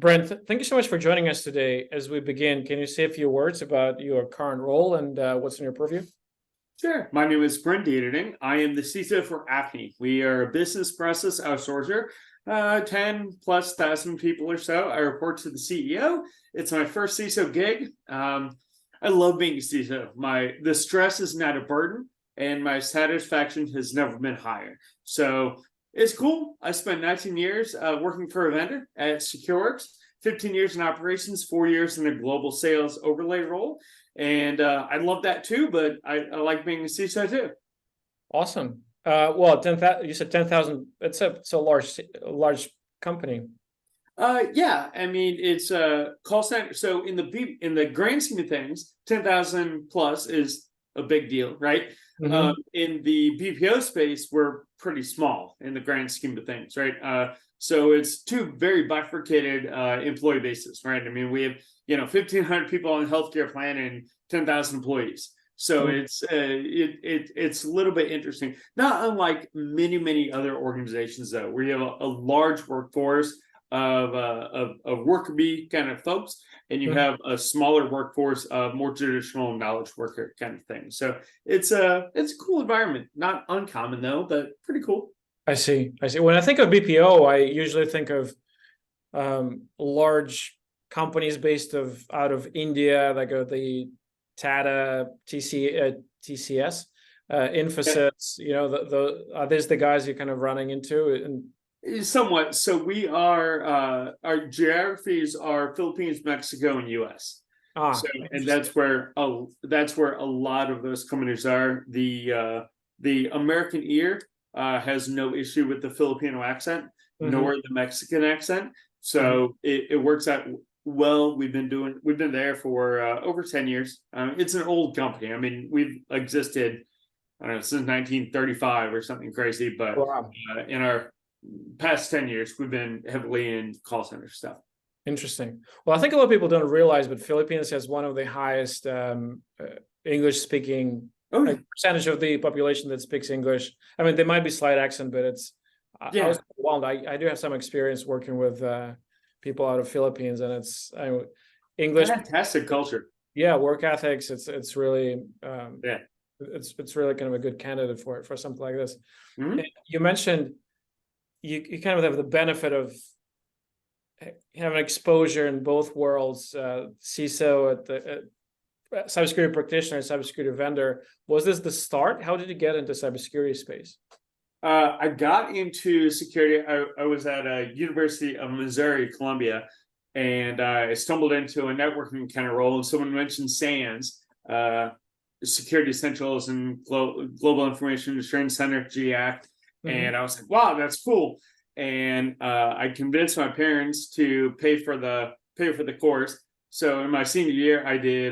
Brent, thank you so much for joining us today. As we begin, can you say a few words about your current role and what's in your purview? Sure. My name is Brent Deterding. I am the CISO for AFNI. We are a business process outsourcer, 10 plus thousand people or so. I report to the CEO. It's my first CISO gig. I love being a CISO. The stress is not a burden, and my satisfaction has never been higher. So it's cool. I spent 19 years working for a vendor at SecureWorks, 15 years in operations, 4 years in a global sales overlay role. And I love that too, but I like being a CISO too. Awesome. Well, 10,000, you said 10,000. It's a large company. Yeah, I mean it's a call center. So in the grand scheme of things, 10,000 plus is a big deal, right? In the BPO space, we're pretty small in the grand scheme of things, right? So it's two very bifurcated employee bases, right? I mean, we have 1,500 people on the healthcare plan and 10,000 employees. So it's a little bit interesting, not unlike many other organizations though, where you have a large workforce of worker bee kind of folks, and you have a smaller workforce of more traditional knowledge worker kind of thing. So it's a cool environment, not uncommon though, but pretty cool. I see. When I think of BPO, I usually think of large companies based out of India, like the Tata, TCS, Infosys. Are these the guys you're kind of running into? And somewhat. So we are our geographies are Philippines, Mexico, and US. And that's where a lot of those companies are. The American ear has no issue with the Filipino accent, nor the Mexican accent. So it works out well. We've been there for over 10 years. It's an old company. I mean, we've existed, I don't know, since 1935 or something crazy, but in our past 10 years, we've been heavily in call center stuff. Interesting. Well, I think a lot of people don't realize, but Philippines has one of the highest English speaking percentage of the population that speaks English. I mean, there might be slight accent, but I was overwhelmed. I do have some experience working with people out of Philippines, and it's English. Fantastic culture. Yeah, work ethics. It's really it's really kind of a good candidate for something like this. You mentioned you kind of have the benefit of having exposure in both worlds, CISO at the cybersecurity practitioner and cybersecurity vendor. Was this the start? How did you get into cybersecurity space? I got into security. I was at a University of Missouri, Columbia, and I stumbled into a networking kind of role. And someone mentioned SANS, Security Essentials and Global Information Assurance Center, GAC. And I was like, wow, that's cool. And I convinced my parents to pay for the course. So in my senior year, I did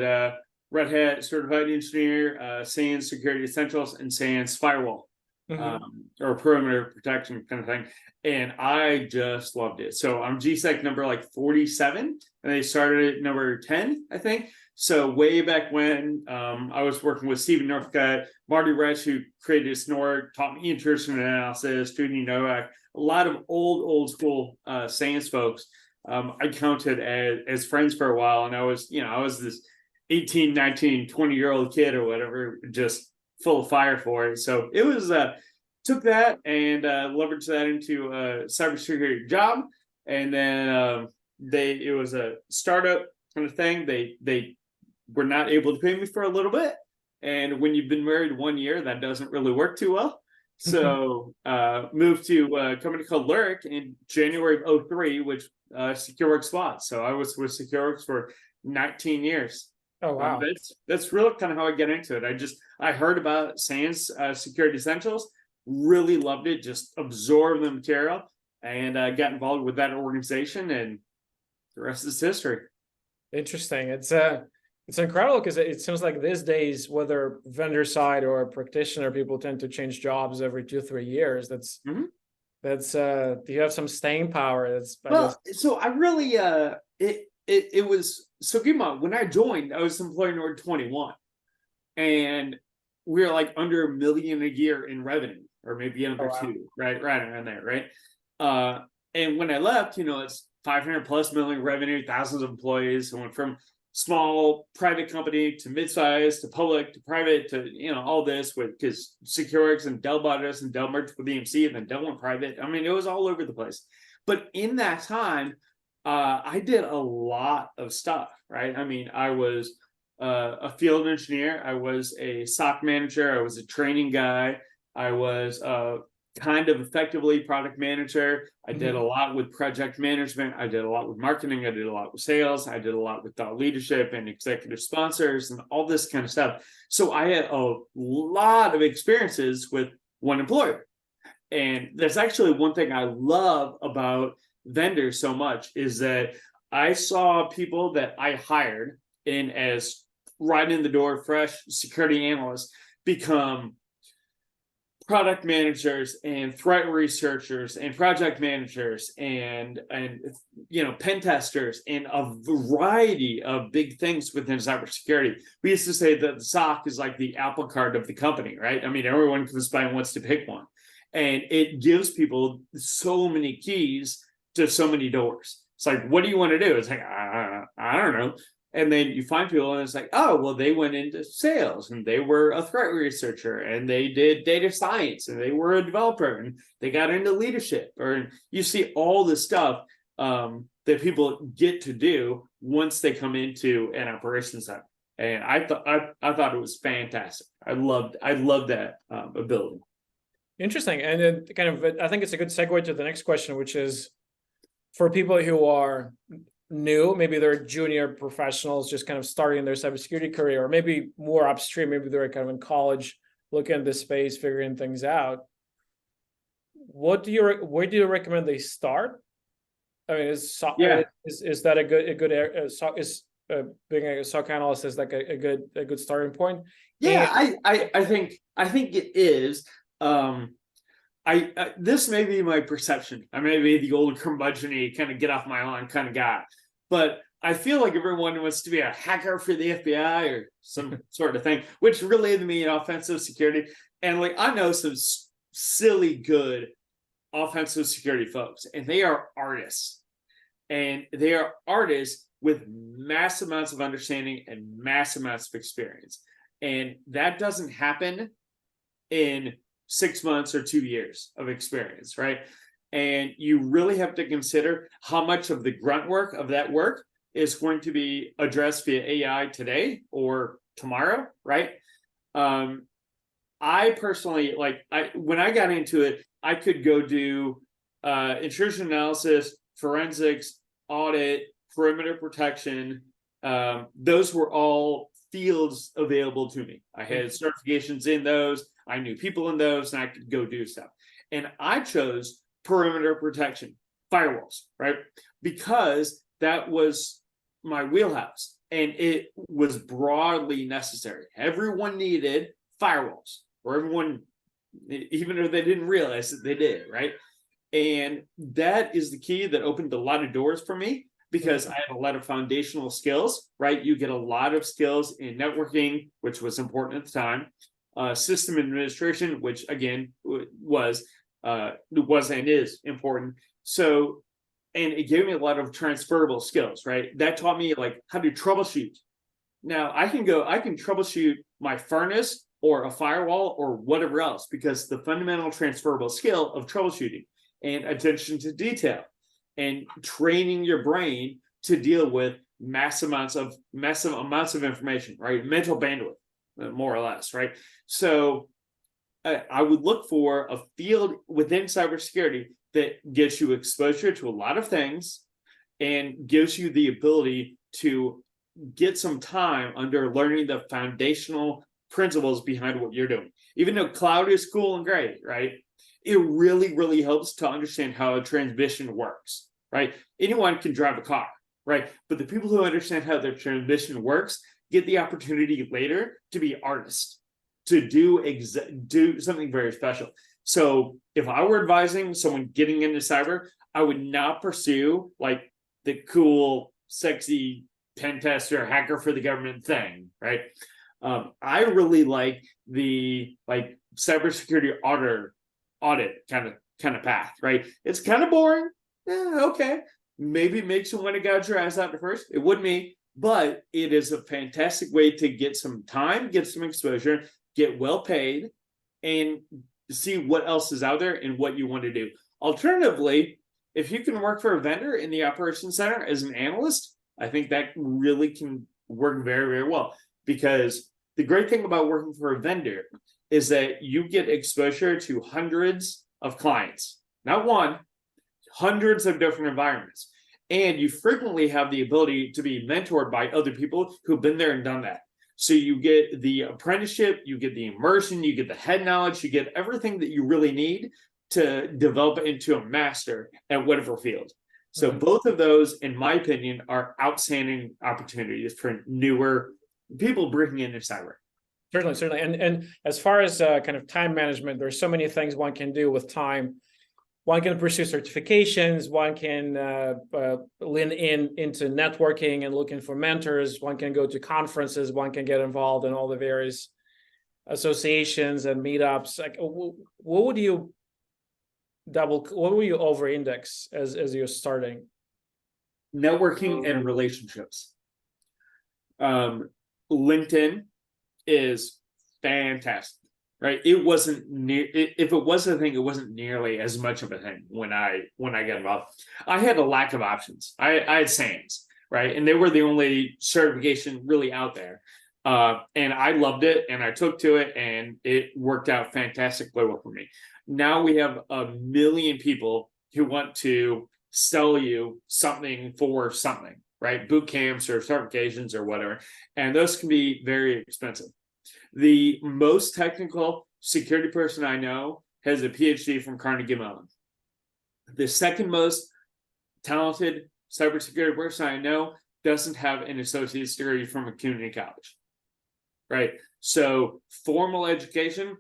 Red Hat Certified Engineer, SANS Security Essentials, and SANS Firewall, or perimeter protection kind of thing. And I just loved it. So I'm GSEC number like 47, and they started at number 10, I think. So way back when, I was working with Stephen Northcutt, Marty Resch, who created Snort, taught me intrusion analysis, Judy Novak, a lot of old school SANS folks. I counted as friends for a while, and I was this 18, 19, 20-year-old kid or whatever, just full of fire for it. So it was took that and leveraged that into a cybersecurity job, and then it was a startup kind of thing. They were not able to pay me for a little bit, and when you've been married 1 year, that doesn't really work too well. So moved to a company called Lyric in January of 2003, which SecureWorks bought. So I was with SecureWorks for 19 years. Oh wow, that's really kind of how I get into it. I heard about SANS Security Essentials, really loved it, just absorbed the material, and got involved with that organization, and the rest is history. Interesting. It's incredible because it seems like these days, whether vendor side or practitioner, people tend to change jobs every 2-3 years. Do you have some staying power? So I really it was so keep in mind, when I joined, I was employee number 21, and we were like under $1 million a year in revenue, or maybe under two, right around there, right? And when I left, it's 500 plus million revenue, thousands of employees. I went from small private company to mid-size to public to private to, all this with, because Securix and Dell bought us and Dell merged with EMC and then Dell went private. I mean, it was all over the place. But in that time, I did a lot of stuff, right? I mean, I was a field engineer. I was a SOC manager. I was a training guy. I was kind of effectively product manager. I did a lot with project management. I did a lot with marketing. I did a lot with sales. I did a lot with thought leadership and executive sponsors and all this kind of stuff. So I had a lot of experiences with one employer. And that's actually one thing I love about vendors so much, is that I saw people that I hired in as right in the door, fresh security analysts, become product managers and threat researchers and project managers and pen testers and a variety of big things within cybersecurity. We used to say that the SOC is like the apple cart of the company, right? I mean, everyone comes by and wants to pick one, and it gives people so many keys to so many doors. It's like, what do you want to do? It's like, I don't know. And then you find people and it's like, oh, well, they went into sales and they were a threat researcher and they did data science and they were a developer and they got into leadership. Or you see all the stuff that people get to do once they come into an operations center. And I thought it was fantastic. I loved that ability. Interesting. And then I think it's a good segue to the next question, which is for people who are new, maybe they're junior professionals just kind of starting their cybersecurity career, or maybe more upstream, maybe they're kind of in college looking at this space, figuring things out. Where do you recommend they start? I mean, is that a good area? Being a SOC analyst is like a good starting point? Yeah, I think it is. This may be my perception. I may be the old curmudgeon-y kind of get off my lawn kind of guy, but I feel like everyone wants to be a hacker for the FBI or some sort of thing, which related to me in offensive security. And like, I know some silly good offensive security folks, and they are artists, and they are artists with mass amounts of understanding and mass amounts of experience. And that doesn't happen in 6 months or 2 years of experience, right? And you really have to consider how much of the grunt work of that work is going to be addressed via AI today or tomorrow, right? I personally, when I got into it, I could go do intrusion analysis, forensics, audit, perimeter protection. Those were all fields available to me. I had certifications in those. I knew people in those, and I could go do stuff. And I chose perimeter protection, firewalls, right? Because that was my wheelhouse, and it was broadly necessary. Everyone needed firewalls, or everyone, even if they didn't realize that they did, right? And that is the key that opened a lot of doors for me, because I had a lot of foundational skills, right? You get a lot of skills in networking, which was important at the time, system administration, which again was and is important. So, and it gave me a lot of transferable skills, right? That taught me like how to troubleshoot. Now I can troubleshoot my furnace or a firewall or whatever else, because the fundamental transferable skill of troubleshooting and attention to detail and training your brain to deal with massive amounts of information, right? Mental bandwidth, more or less, right? So I would look for a field within cybersecurity that gets you exposure to a lot of things and gives you the ability to get some time under learning the foundational principles behind what you're doing. Even though cloud is cool and great, right? It really, really helps to understand how a transmission works, right? Anyone can drive a car, right? But the people who understand how their transmission works get the opportunity later to be artists, to do something very special. So if I were advising someone getting into cyber, I would not pursue like the cool, sexy pen tester, hacker for the government thing, right? I really like the cybersecurity audit kind of path, right? It's kind of boring, okay, maybe makes you want to gouge your eyes out at first. It would me, but it is a fantastic way to get some time, get some exposure, get well paid, and see what else is out there and what you want to do. Alternatively, if you can work for a vendor in the operations center as an analyst, I think that really can work very, very well. Because the great thing about working for a vendor is that you get exposure to hundreds of clients, not one, hundreds of different environments. And you frequently have the ability to be mentored by other people who've been there and done that. So you get the apprenticeship, you get the immersion, you get the head knowledge, you get everything that you really need to develop into a master at whatever field. So both of those, in my opinion, are outstanding opportunities for newer people bringing in their cyber. Certainly. And as far as kind of time management, there's so many things one can do with time. One can pursue certifications, one can lean into networking and looking for mentors, one can go to conferences, one can get involved in all the various associations and meetups. Like, what would you over index as you're starting? Networking and relationships. LinkedIn is fantastic. Right, it wasn't near. If it was a thing, it wasn't nearly as much of a thing when I got involved. I had a lack of options. I had SANS, right, and they were the only certification really out there, and I loved it, and I took to it, and it worked out fantastically well for me. Now we have a million people who want to sell you something for something, right? Boot camps or certifications or whatever, and those can be very expensive. The most technical security person I know has a PhD from Carnegie Mellon. The second most talented cybersecurity person I know doesn't have an associate's degree from a community college, right? So formal education,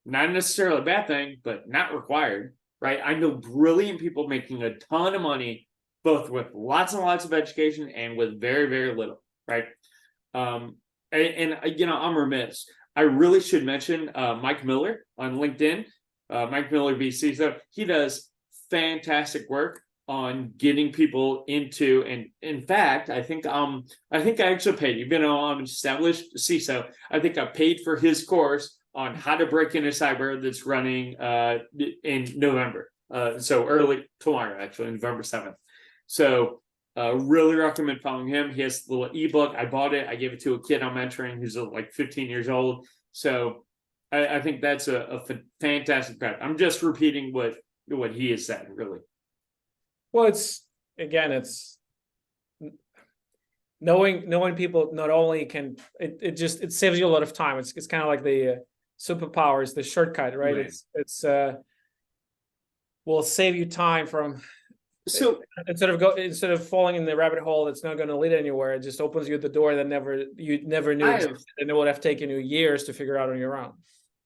not necessarily a bad thing, but not required, right? I know brilliant people making a ton of money, both with lots and lots of education and with very, very little, right? And you know, I'm remiss. I really should mention Mike Miller on LinkedIn. Mike Miller, CISO. He does fantastic work on getting people into. And in fact, I think I actually paid. Even though I'm an established CISO, I think I paid for his course on how to break into cyber that's running in November. So early tomorrow, actually, November 7th. So. Really recommend following him. He has a little ebook. I bought it. I gave it to a kid I'm mentoring who's like 15 years old. So I think that's a fantastic practice. I'm just repeating what he has said, really. Well, it's knowing people not only can it saves you a lot of time. It's kind of like the superpowers, the shortcut, right? It's will save you time from. So instead of falling in the rabbit hole that's not going to lead anywhere, it just opens you the door that you never knew existed, and it would have taken you years to figure out on your own.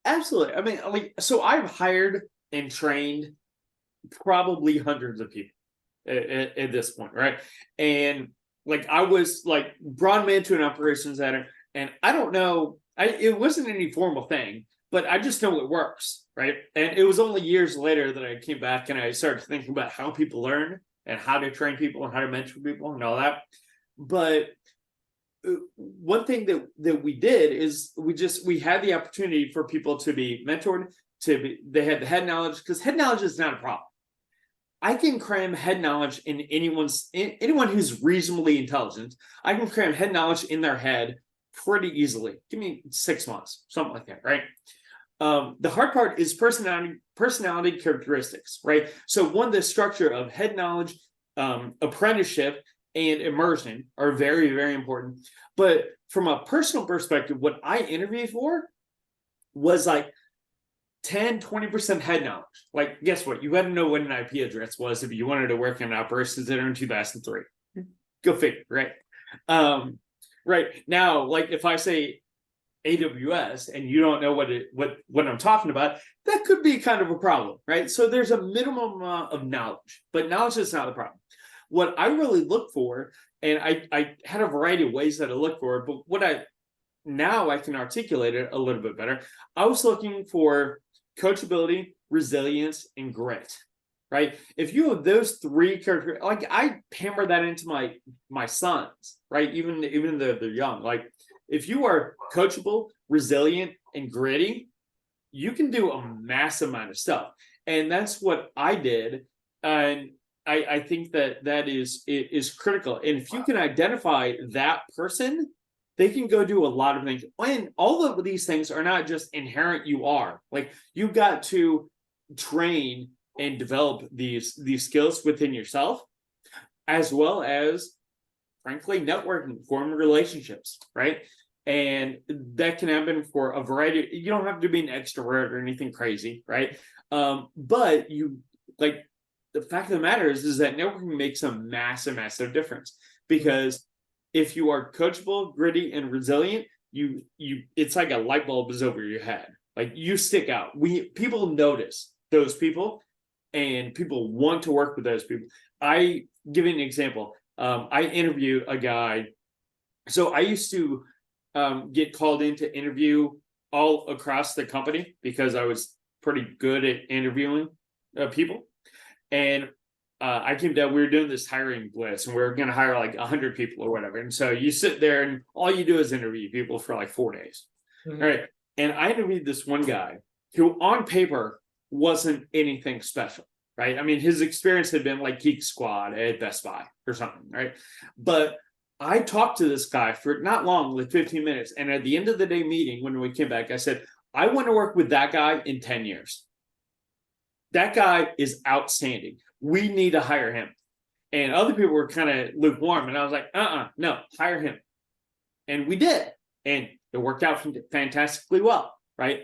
Absolutely. I mean, so I've hired and trained probably hundreds of people at this point, right? And like I was like brought me into an operations center, and I don't know, it wasn't any formal thing, but I just know it works, right? And it was only years later that I came back and I started thinking about how people learn and how to train people and how to mentor people and all that. But one thing that we did is we had the opportunity for people to be mentored, they had the head knowledge, because head knowledge is not a problem. I can cram head knowledge in anyone who's reasonably intelligent. I can cram head knowledge in their head pretty easily. Give me 6 months, something like that, right? The hard part is personality characteristics, right? So the structure of head knowledge, apprenticeship, and immersion are very, very important. But from a personal perspective, what I interviewed for was like 10, 20% head knowledge. Like, guess what? You got to know what an IP address was if you wanted to work in operations center in 2003. Go figure, right? Right now, like if I say AWS and you don't know what I'm talking about, that could be kind of a problem, right? So there's a minimum amount of knowledge, but knowledge is not the problem. What I really look for, and I had a variety of ways that I look for, but now I can articulate it a little bit better. I was looking for coachability, resilience, and grit. right? If you have those three characteristics, like I hammer that into my sons, right? Even though they're young, like if you are coachable, resilient, and gritty, you can do a massive amount of stuff. And that's what I did. And I think that is critical. And if you can identify that person, they can go do a lot of things. And all of these things are not just inherent, you are. Like you've got to train and develop these skills within yourself, as well as frankly networking, forming relationships, right? And that can happen for a variety. You don't have to be an extrovert or anything crazy, right? But you like the fact of the matter is that networking makes a massive difference, because if you are coachable, gritty, and resilient, you it's like a light bulb is over your head. Like you stick out. People notice those people, and people want to work with those people. I give you an example. I interview a guy. So I used to get called in to interview all across the company because I was pretty good at interviewing people. And I came down, we were doing this hiring blitz, and we were going to hire like 100 people or whatever. And so you sit there and all you do is interview people for like 4 days. Mm-hmm. All right. And I interviewed this one guy who on paper wasn't anything special, right? I mean, his experience had been like Geek Squad at Best Buy or something, right? But I talked to this guy for not long, like 15 minutes. And at the end of the day meeting, when we came back, I said, I want to work with that guy in 10 years. That guy is outstanding. We need to hire him. And other people were kind of lukewarm. And I was like, no, hire him. And we did. And it worked out fantastically well, right?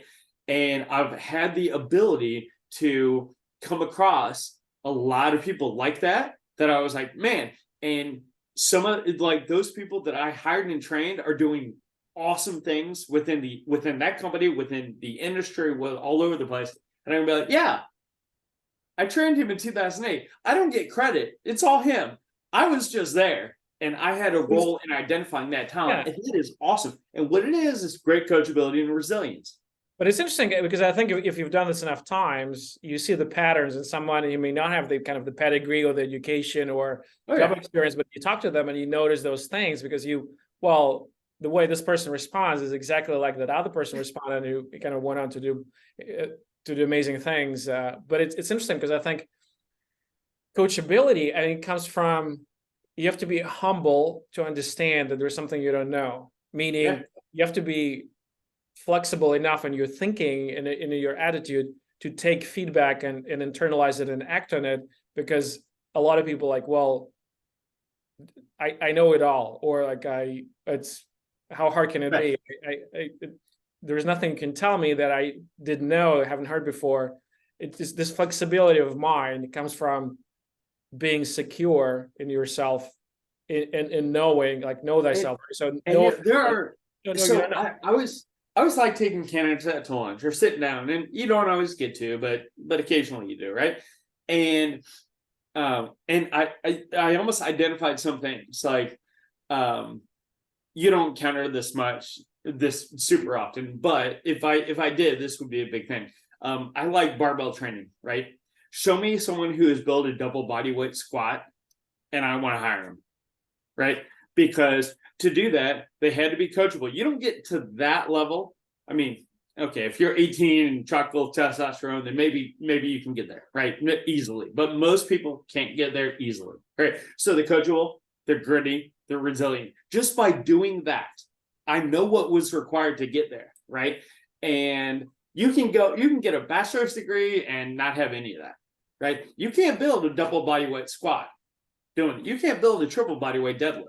And I've had the ability to come across a lot of people like that I was like, man. And some of like those people that I hired and trained are doing awesome things within that company, within the industry, all over the place. And I'm gonna be like, yeah, I trained him in 2008. I don't get credit. It's all him. I was just there, and I had a role in identifying that talent. Yeah. And it is awesome. And what it is great coachability and resilience. But it's interesting because I think if you've done this enough times, you see the patterns in someone, and you may not have the kind of the pedigree or the education or job experience, but you talk to them and you notice those things because the way this person responds is exactly like that other person responded, and who kind of went on to do amazing things. But it's interesting because I think coachability, I think, comes from you have to be humble to understand that there's something you don't know. Meaning you have to be flexible enough in your thinking and in your attitude to take feedback and internalize it and act on it, because a lot of people like, well, I know it all, or like it's how hard can it be? There's nothing you can tell me that I didn't know, I haven't heard before. It's this flexibility of mind. It comes from being secure in yourself, in knowing, like, know thyself. I was like taking candidates out to lunch or sitting down, and you don't always get to, but occasionally you do, right? And I almost identified some things like you don't encounter this super often, but if I did, this would be a big thing. I like barbell training, right? Show me someone who has built a double bodyweight squat, and I want to hire them, right? Because to do that, they had to be coachable. You don't get to that level. I mean, okay, if you're 18 and chock full of testosterone, then maybe you can get there, right? Easily. But most people can't get there easily, right? So they're coachable, they're gritty, they're resilient. Just by doing that, I know what was required to get there, right? And you can get a bachelor's degree and not have any of that, right? You can't build a double bodyweight squat doing it. You can't build a triple bodyweight deadlift.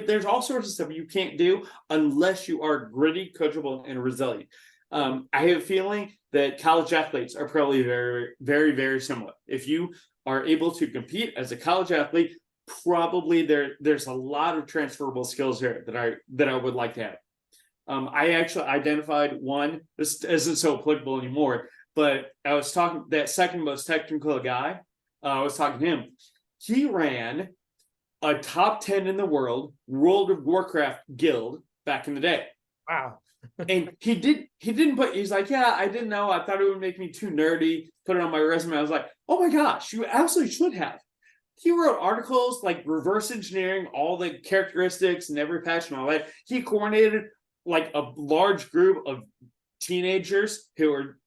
There's all sorts of stuff you can't do unless you are gritty, coachable, and resilient. I have a feeling that college athletes are probably very, very, very similar. If you are able to compete as a college athlete, probably there's a lot of transferable skills here that I would like to have. I actually identified one. This isn't so applicable anymore, but I was talking that second most technical guy. I was talking to him. He ran a top 10 in the World of Warcraft guild back in the day. Wow. And he didn't put, he's like, yeah, I didn't know. I thought it would make me too nerdy, put it on my resume. I was like, oh my gosh, you absolutely should have. He wrote articles like reverse engineering all the characteristics and every patch and all that. He coordinated like a large group of teenagers who were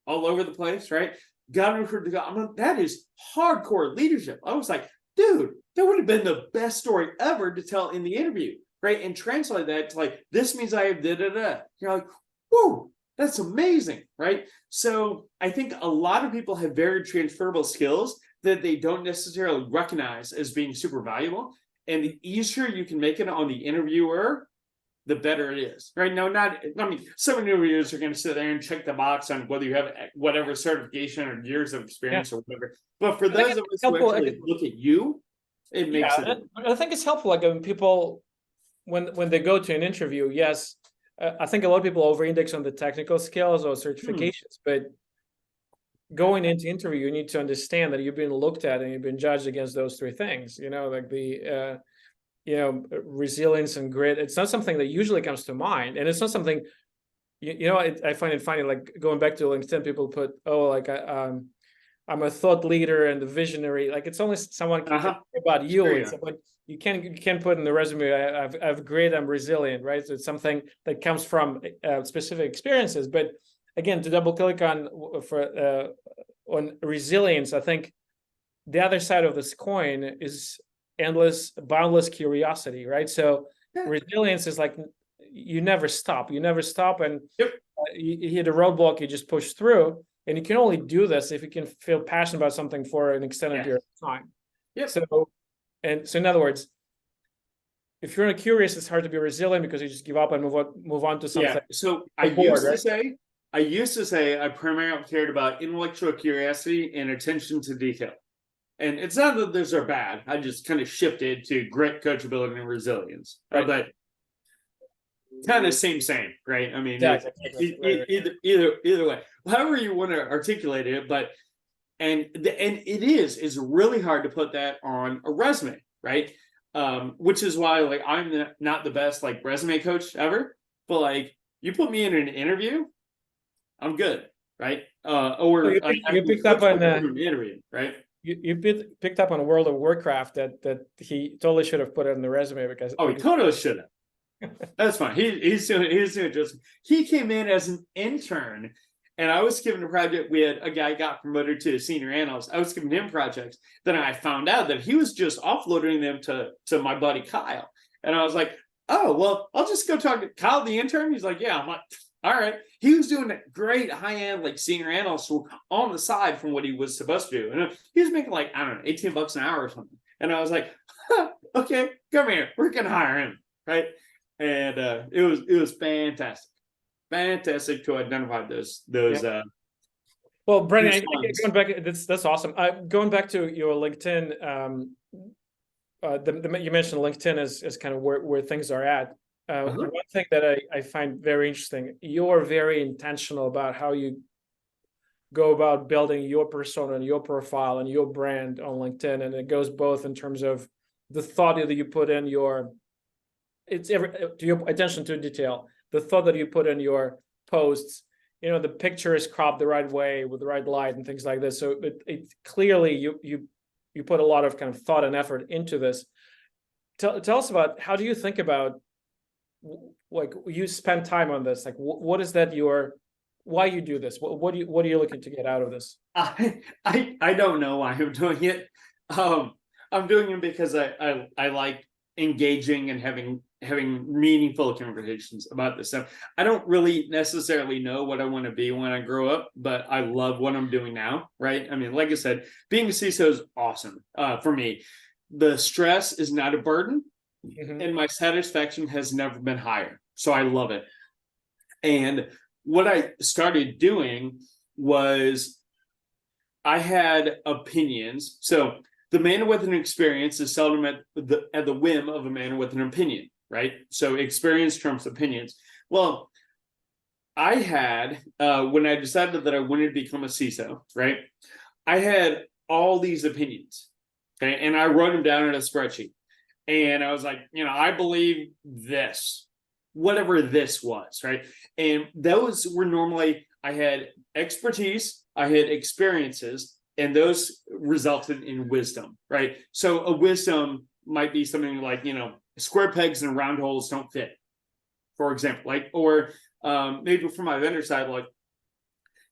all over the place, right? Got him recruited. That is hardcore leadership. I was like, dude, that would have been the best story ever to tell in the interview, right? And translate that to like, this means I have da da da. You're like, whoa, that's amazing, right? So I think a lot of people have very transferable skills that they don't necessarily recognize as being super valuable. And the easier you can make it on the interviewer, the better it is, right? No, some interviewers are going to sit there and check the box on whether you have whatever certification or years of experience or whatever. But for those of us who actually look at you, it makes it. I think it's helpful. Like when people, when they go to an interview, yes, I think a lot of people over-index on the technical skills or certifications, but going into interview, you need to understand that you've been looked at and you've been judged against those three things. Like the resilience and grit. It's not something that usually comes to mind, and it's not something. I find it funny. Like going back to LinkedIn, people put, "Oh, like I'm a thought leader and a visionary." Like it's only someone can care about you. Sure, it's someone you can't put in the resume. I've grit. I'm resilient, right? So it's something that comes from specific experiences. But again, to double click on resilience, I think the other side of this coin is boundless curiosity, right? So resilience is like you never stop, and you hit a roadblock, you just push through, and you can only do this if you can feel passionate about something for an extended period of time. So in other words, if you're not curious, it's hard to be resilient because you just give up and move on to something. So I used to say I primarily cared about intellectual curiosity and attention to detail. And it's not that those are bad. I just kind of shifted to grit, coachability, and resilience. Right. But kind of same, right? I mean, either way, however you want to articulate it, but and it is really hard to put that on a resume, right? Which is why like I'm not the best like resume coach ever, but like you put me in an interview, I'm good, right? You picked up on an interview, right? You picked up on a World of Warcraft that he totally should have put it in the resume because he totally should have. That's fine. He's doing just he came in as an intern, and I was given a project. We had a guy got promoted to a senior analyst. I was giving him projects. Then I found out that he was just offloading them to my buddy Kyle, and I was like, oh well, I'll just go talk to Kyle the intern. He's like, yeah. I'm like, all right. He was doing a great high-end like senior analyst on the side from what he was supposed to do. And he was making like, I don't know, $18 an hour or something. And I was like, okay, come here. We're gonna hire him. Right. And it was fantastic. Fantastic to identify those well, Brent, going back, that's awesome. Going back to your LinkedIn, you mentioned LinkedIn as kind of where things are at. One thing that I find very interesting, you're very intentional about how you go about building your persona and your profile and your brand on LinkedIn. And it goes both in terms of the thought that you put in your attention to detail, the thought that you put in your posts, the picture is cropped the right way with the right light and things like this. So it clearly you put a lot of kind of thought and effort into this. Tell us about, how do you think about, like, you spend time on this, like what is that why you do this, what are you looking to get out of this? I don't know why I'm doing it. I'm doing it because I like engaging and having meaningful conversations about this stuff. I don't really necessarily know what I want to be when I grow up, but I love what I'm doing now, right? I mean, like I said, being a CISO is awesome for me. The stress is not a burden. And my satisfaction has never been higher. So I love it. And what I started doing was I had opinions. So the man with an experience is seldom at the whim of a man with an opinion, right? So experience trumps opinions. Well, I had, when I decided that I wanted to become a CISO, right? I had all these opinions, okay? And I wrote them down in a spreadsheet. And I was like, I believe this. whatever this was, right? And those were normally, I had expertise, I had experiences, and those resulted in wisdom, right? So a wisdom might be something like, square pegs and round holes don't fit, for example, like, or maybe from my vendor side, like,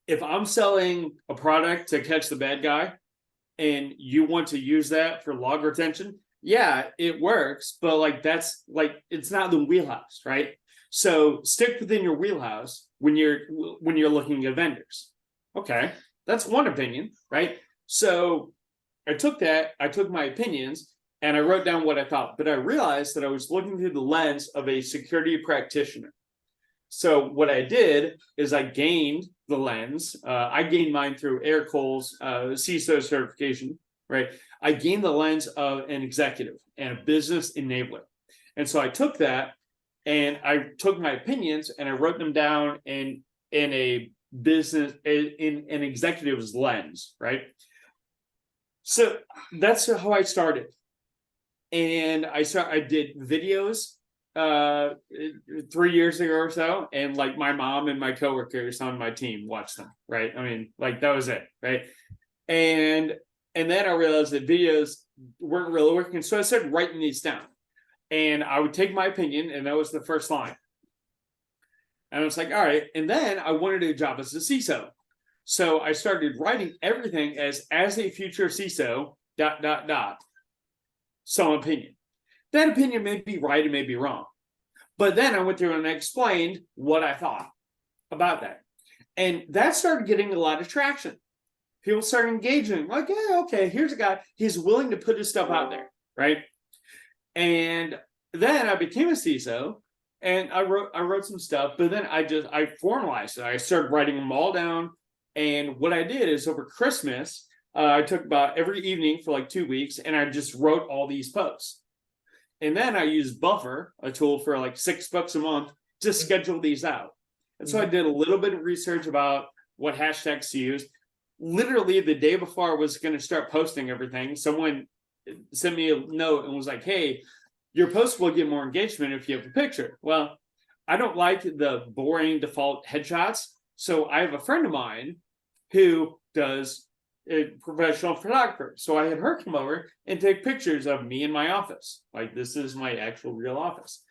if I'm selling a product to catch the bad guy and you want to use that for log retention, yeah, it works, but like, that's like, it's not the wheelhouse, right? So stick within your wheelhouse when you're looking at vendors. Okay, that's one opinion, right? So I took my opinions and I wrote down what I thought, but I realized that I was looking through the lens of a security practitioner. So what I did is I gained the lens. I gained mine through Air Cole's CISO certification, right? I gained the lens of an executive and a business enabler. And so I took that and I took my opinions and I wrote them down in a business, in an executive's lens, right? So that's how I started. And I did videos 3 years ago or so, and like my mom and my coworkers on my team watched them, right? I mean, like, that was it, right? And then I realized that videos weren't really working, so I started writing these down, and I would take my opinion, and that was the first line. And I was like, all right. And then I wanted a job as a CISO, so I started writing everything as a future CISO ... some opinion. That opinion may be right, it may be wrong. But then I went through and I explained what I thought about that. And that started getting a lot of traction. People started engaging, like, yeah, okay, here's a guy, he's willing to put his stuff out there, right? And then I became a CISO and I wrote some stuff, but then I formalized it. I started writing them all down. And what I did is over Christmas, I took about every evening for like 2 weeks and I just wrote all these posts. And then I used Buffer, a tool for like $6 a month, to schedule these out. And so I did a little bit of research about what hashtags to use. Literally the day before I was going to start posting everything, someone sent me a note and was like, hey, your post will get more engagement if you have a picture. Well, I don't like the boring default headshots. So I have a friend of mine who does a professional photographer. So I had her come over and take pictures of me in my office. Like, this is my actual real office.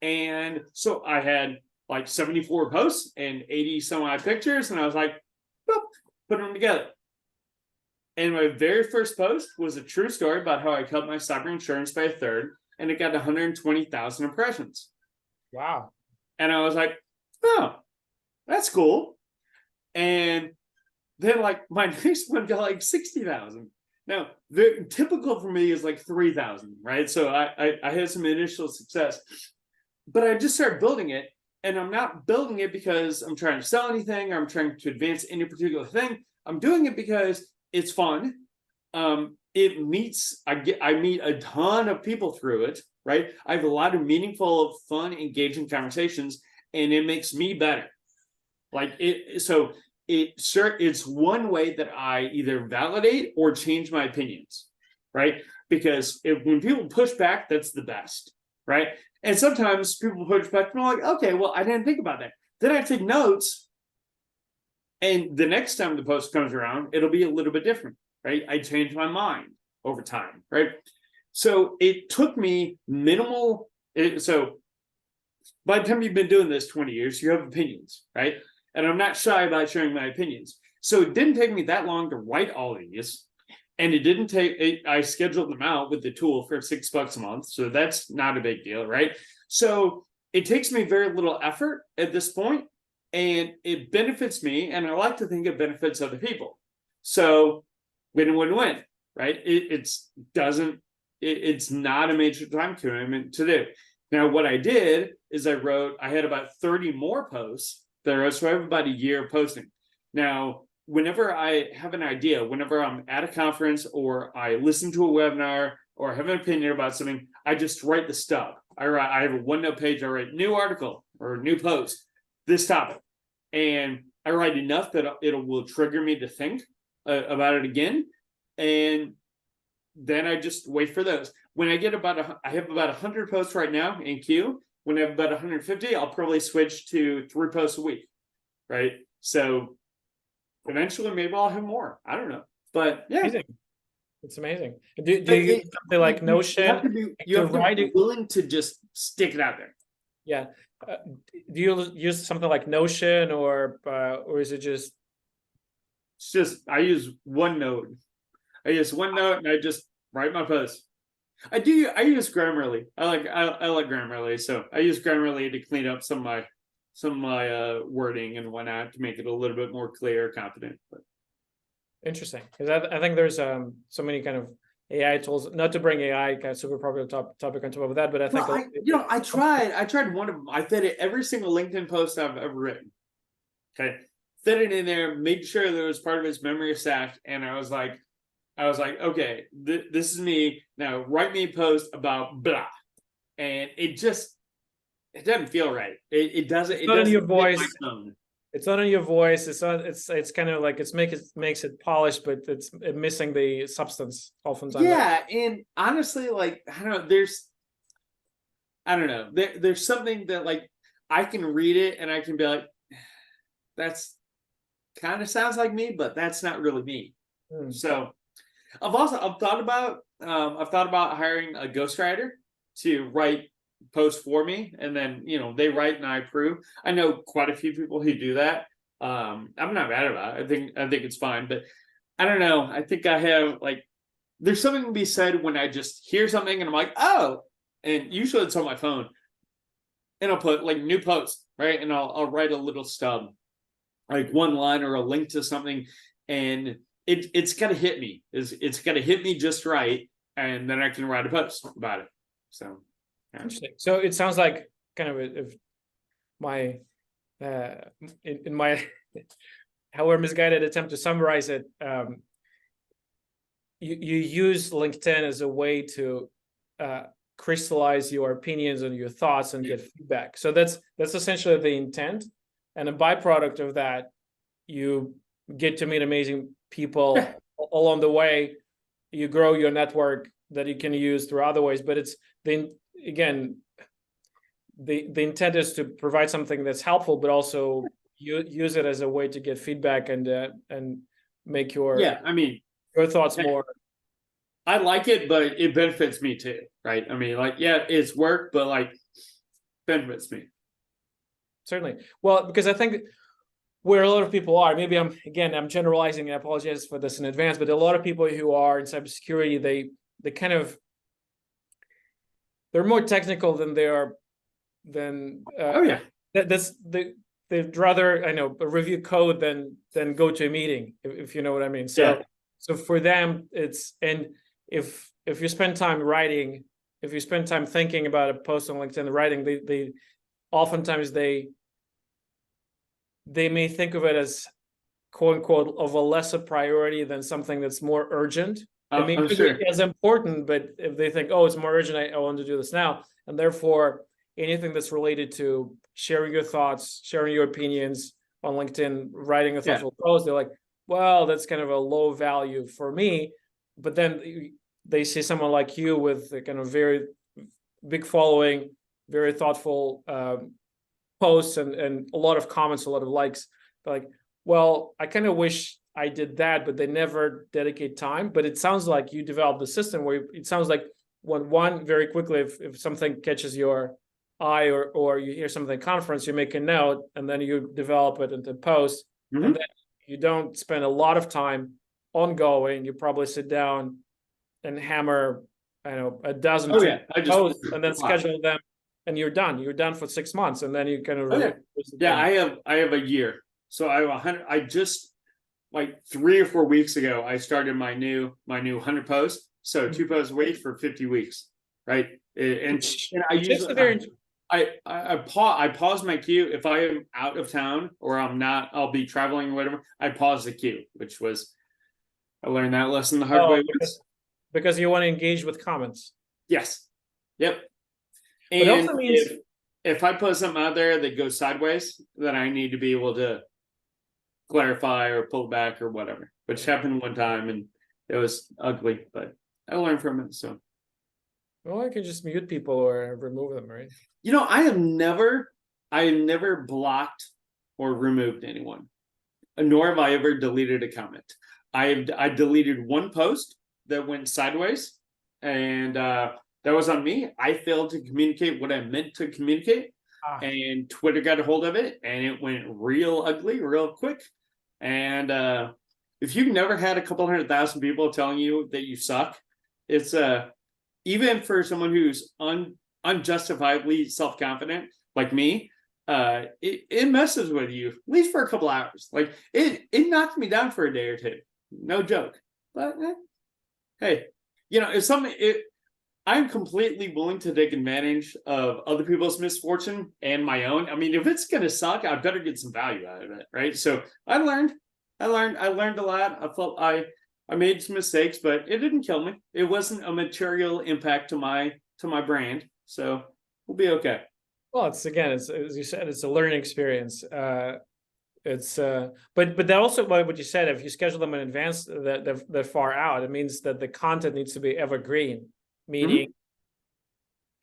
And so I had like 74 posts and 80 some odd pictures. And I was like, boop, put them together. And my very first post was a true story about how I cut my cyber insurance by a third, and it got 120,000 impressions. Wow. And I was like, oh, that's cool. And then like my next one got like 60,000. Now, the typical for me is like 3,000, right? So I had some initial success, but I just started building it. And I'm not building it because I'm trying to sell anything or I'm trying to advance any particular thing. I'm doing it because it's fun. I meet a ton of people through it, right? I have a lot of meaningful, fun, engaging conversations, and it makes me better. Like it's one way that I either validate or change my opinions, right? Because when people push back, that's the best, right? And sometimes people push back and I'm like, okay, well, I didn't think about that. Then I take notes, and the next time the post comes around, it'll be a little bit different, right? I change my mind over time, right? So it took me so by the time you've been doing this 20 years, you have opinions, right? And I'm not shy about sharing my opinions. So it didn't take me that long to write all these. And it didn't take, I scheduled them out with the tool for $6 a month. So that's not a big deal, right? So it takes me very little effort at this point, and it benefits me. And I like to think it benefits other people. So win-win-win, right? It's not a major time commitment to do. Now, what I did is I had about 30 more posts that I wrote, so I have about a year of posting. Now, whenever I have an idea, whenever I'm at a conference or I listen to a webinar or I have an opinion about something, I just write the stuff. I have a OneNote page, I write new article or new post, this topic. And I write enough that it will trigger me to think about it again. And then I just wait for those. When I get I have about 100 posts right now in queue. when I have about 150, I'll probably switch to 3 posts a week, right? So eventually, maybe I'll have more. I don't know, but yeah, Amazing. It's amazing. Do you but use something like you have Notion to be to write it? willing to just stick it out there. Yeah. Do you use something like Notion or is it just? It's just I use OneNote. I use OneNote and I just write my posts. I use Grammarly. I like Grammarly, so I use Grammarly to clean up some of my wording and whatnot to make it a little bit more clear, confident. But Interesting, because I think there's so many kind of AI tools. Not to bring AI kind of super popular topic on top of that, but I think I tried one of them. I fed it every single LinkedIn post I've ever written. Okay, fed it in there, made sure that it was part of its memory stack, and I was like, okay, this is me now. Write me a post about blah, and it doesn't feel right. It doesn't. it's It not in doesn't your fit my voice. tone. It's not in your voice. It's not. It's kind of like makes it polished, but it's missing the substance oftentimes. Yeah, and honestly, like I don't know. I don't know. There's something that like I can read it and I can be like, that's kind of sounds like me, but that's not really me. So I've thought about hiring a ghostwriter to write posts for me, and then they write and I approve. I know quite a few people who do that. I'm not mad about it. I think it's fine, but I don't know. I think I have like there's something to be said when I just hear something and I'm like, oh, and usually it's on my phone, and I'll put like new post, right, and I'll write a little stub, like one line or a link to something, and it's got to hit me. It's got to hit me just right, and then I can write a post about it. So yeah. Interesting. So it sounds like kind of if my in my however misguided attempt to summarize it, you use LinkedIn as a way to crystallize your opinions and your thoughts and get feedback. So that's essentially the intent, and a byproduct of that, you get to meet amazing people along the way. You grow your network that you can use through other ways, but it's again, the intent is to provide something that's helpful, but also use it as a way to get feedback and make your your thoughts more. I like it, but it benefits me too, right? I mean, like, yeah, it's work, but like benefits me. Certainly. Well, because I think where a lot of people are, maybe I'm generalizing, and I apologize for this in advance, but a lot of people who are in cybersecurity, they kind of they're more technical than they are they'd rather review code than go to a meeting, if you know what I mean. So for them it's, and if you spend time writing, if you spend time thinking about a post on LinkedIn writing, they oftentimes they may think of it as quote unquote of a lesser priority than something that's more urgent. I mean, it's important, but if they think, oh, it's more urgent, I want to do this now, and therefore anything that's related to sharing your thoughts, sharing your opinions on LinkedIn, writing a thoughtful post, they're like, well, that's kind of a low value for me. But then they see someone like you with a kind of very big following, very thoughtful posts and a lot of comments, a lot of likes. They're like, well, I kind of wish I did that, but they never dedicate time. But it sounds like you developed the system where it sounds like when very quickly, if something catches your eye or you hear something at a conference, you make a note and then you develop it into post. And then you don't spend a lot of time ongoing. You probably sit down and hammer, a dozen posts and then schedule them, and you're done. You're done for 6 months, and then you kind of I have a year. So I have 100. I just like 3 or 4 weeks ago, I started my new 100 posts. So 2 posts a week for 50 weeks, right? And I usually I pause my queue if I am out of town or I'm not. I'll be traveling or whatever. I pause the queue, which was I learned that lesson the hard way. Because you want to engage with comments. Yes. Yep. And it also means if I put something out there that goes sideways, then I need to be able to clarify or pull back or whatever, which happened one time and it was ugly, but I learned from it. So, well, I can just mute people or remove them, right? I have never blocked or removed anyone, nor have I ever deleted a comment. I deleted one post that went sideways, and that was on me. I failed to communicate what I meant to communicate, and Twitter got a hold of it, and it went real ugly, real quick. And if you've never had a couple 100,000 people telling you that you suck, it's even for someone who's unjustifiably self-confident like me, it messes with you, at least for a couple hours. Like it knocked me down for a day or two. No joke. But hey, if something I'm completely willing to take advantage of other people's misfortune and my own. I mean, if it's gonna suck, I better get some value out of it, right? So I learned a lot. I made some mistakes, but it didn't kill me. It wasn't a material impact to my brand. So we'll be okay. Well, it's as you said, it's a learning experience. But that also what you said, if you schedule them in advance that far out, it means that the content needs to be evergreen, meaning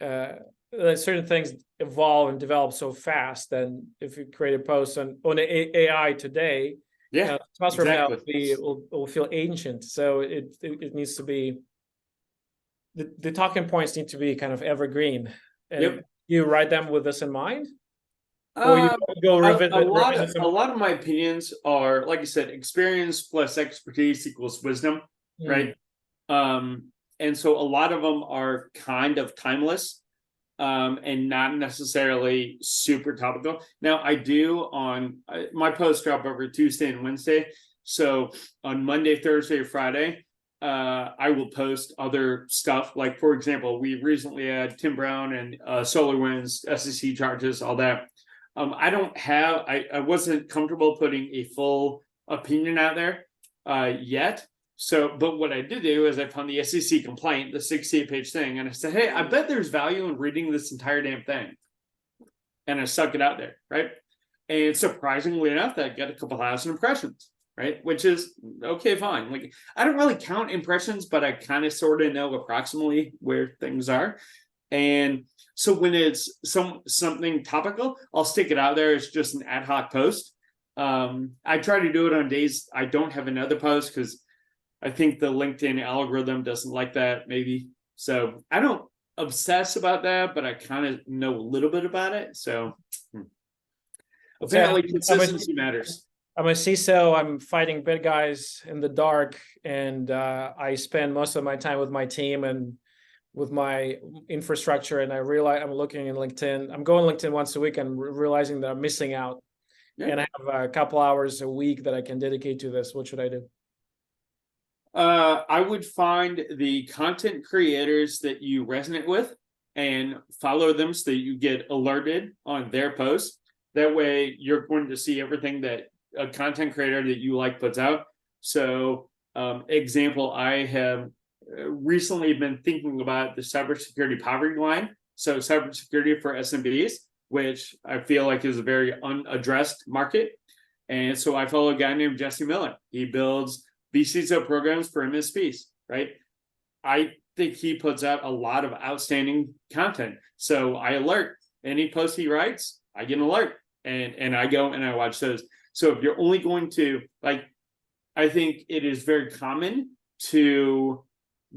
certain things evolve and develop so fast. Then if you create a post on AI today, yeah, from now it will feel ancient. So it needs to be the talking points need to be kind of evergreen. And you write them with this in mind? Or you go a lot of my opinions are, like I said, experience plus expertise equals wisdom, right? And so a lot of them are kind of timeless, and not necessarily super topical. Now I do on my posts drop every Tuesday and Wednesday. So on Monday, Thursday, or Friday, I will post other stuff. Like, for example, we recently had Tim Brown and SolarWinds, SEC charges, all that. I wasn't comfortable putting a full opinion out there yet. So, but what I did do is I found the SEC complaint, the 68-page thing, and I said, hey, I bet there's value in reading this entire damn thing. And I stuck it out there, right? And surprisingly enough, that got a couple thousand impressions, right? Which is okay, fine. Like, I don't really count impressions, but I kind of sort of know approximately where things are. And so when it's something topical, I'll stick it out there as just an ad hoc post. I try to do it on days I don't have another post because I think the LinkedIn algorithm doesn't like that, maybe. So I don't obsess about that, but I kind of know a little bit about it. So apparently consistency matters. I'm a CISO. I'm fighting bad guys in the dark, and I spend most of my time with my team and with my infrastructure. And I realize I'm looking in LinkedIn. I'm going LinkedIn once a week and realizing that I'm missing out. Yeah. And I have a couple hours a week that I can dedicate to this. What should I do? I would find the content creators that you resonate with and follow them so that you get alerted on their posts. That way you're going to see everything that a content creator that you like puts out. So example, I have recently been thinking about the cybersecurity poverty line. So cybersecurity for SMBs, which I feel like is a very unaddressed market. And so I follow a guy named Jesse Miller. He builds CISO programs for MSPs, right? I think he puts out a lot of outstanding content. So I alert any post he writes, I get an alert, and I go and I watch those. So if you're only going to, like, I think it is very common to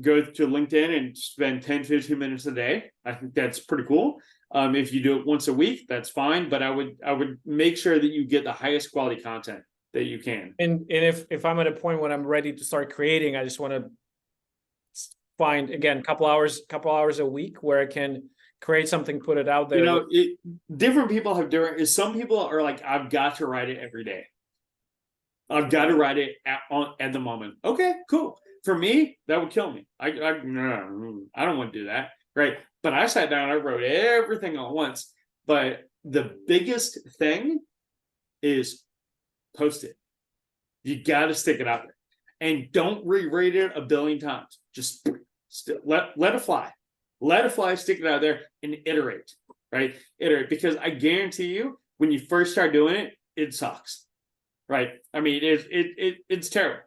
go to LinkedIn and spend 10, 15 minutes a day. I think that's pretty cool. If you do it once a week, that's fine. But I would make sure that you get the highest quality content that you can. And if I'm at a point when I'm ready to start creating, I just want to find, again, a couple hours a week where I can create something, put it out there. Different people have different. Some people are like, I've got to write it every day. I've got to write it at the moment. Okay, cool. For me, that would kill me. I don't want to do that, right? But I sat down, I wrote everything all at once. But the biggest thing is post it. You got to stick it out there, and don't reread it a billion times. Just let it fly. Let it fly. Stick it out there and iterate. Right? Iterate, because I guarantee you, when you first start doing it, it sucks. Right? I mean, it's terrible,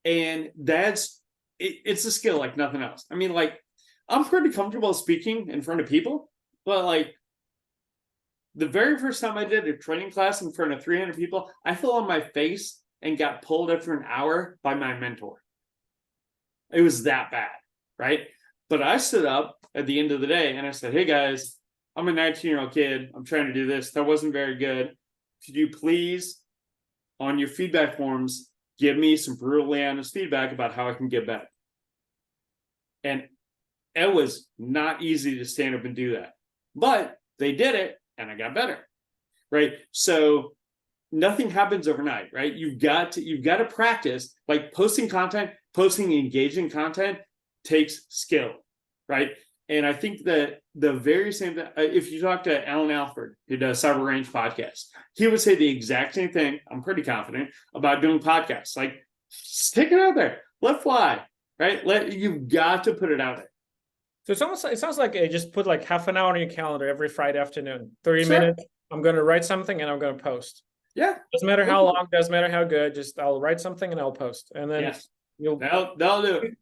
and it's a skill like nothing else. I mean, like, I'm pretty comfortable speaking in front of people, but like, the very first time I did a training class in front of 300 people, I fell on my face and got pulled after an hour by my mentor. It was that bad, right? But I stood up at the end of the day and I said, hey guys, I'm a 19-year-old kid. I'm trying to do this. That wasn't very good. Could you please, on your feedback forms, give me some brutally honest feedback about how I can get better? And it was not easy to stand up and do that. But they did it and I got better, right? So nothing happens overnight, right? You've got to practice. Like posting content, posting engaging content takes skill, right? And I think that the very same thing, if you talk to Alan Alford, who does Cyber Range podcast, he would say the exact same thing, I'm pretty confident, about doing podcasts. Like, stick it out there, let fly, right? You've got to put it out there. So it's almost, it sounds like I just put like half an hour on your calendar every Friday afternoon, 30 minutes. I'm going to write something and I'm going to post. Yeah. Doesn't matter how long, doesn't matter how good, just I'll write something and I'll post. And then they'll do it.